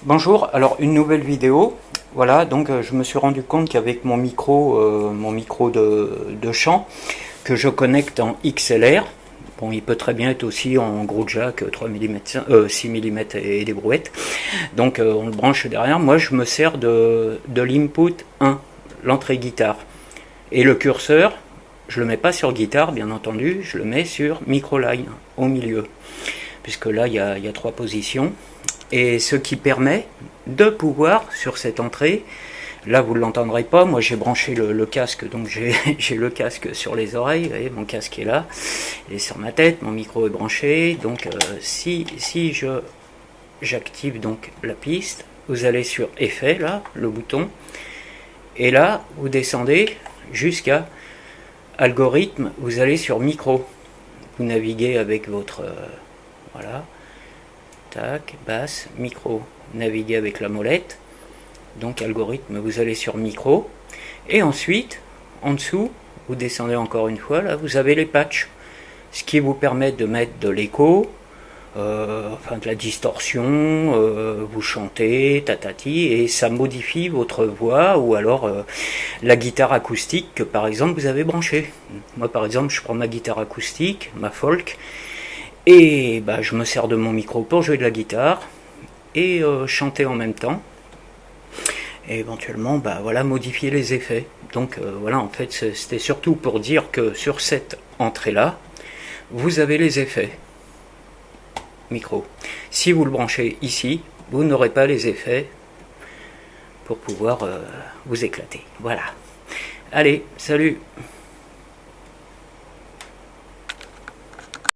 Bonjour, alors une nouvelle vidéo. Voilà, donc je me suis rendu compte qu'avec mon micro de chant, que je connecte en XLR, bon, il peut très bien être aussi en gros jack 3 mm, 6 mm et des brouettes, donc on le branche derrière. Moi je me sers de l'input 1, l'entrée guitare, et le curseur, je le mets pas sur guitare bien entendu, je le mets sur microline, au milieu, puisque là il y a trois positions. Et ce qui permet de pouvoir, sur cette entrée, là vous ne l'entendrez pas, moi j'ai branché le casque, donc j'ai le casque sur les oreilles, vous voyez, mon casque est là, il est sur ma tête, mon micro est branché, donc si j'active donc la piste, vous allez sur effet, là, le bouton, et là vous descendez jusqu'à algorithme, vous allez sur micro, vous naviguez avec votre... voilà. Tac, basse, micro, naviguer avec la molette, donc algorithme, vous allez sur micro, et ensuite, en dessous, vous descendez encore une fois, là, vous avez les patchs, ce qui vous permet de mettre de l'écho, enfin de la distorsion, vous chantez, tatati, et ça modifie votre voix, ou alors la guitare acoustique que par exemple vous avez branchée. Moi par exemple, je prends ma guitare acoustique, ma folk, et bah, je me sers de mon micro pour jouer de la guitare et chanter en même temps. Et éventuellement, bah, voilà, modifier les effets. Donc voilà, en fait, c'était surtout pour dire que sur cette entrée-là, vous avez les effets micro. Si vous le branchez ici, vous n'aurez pas les effets pour pouvoir vous éclater. Voilà. Allez, salut!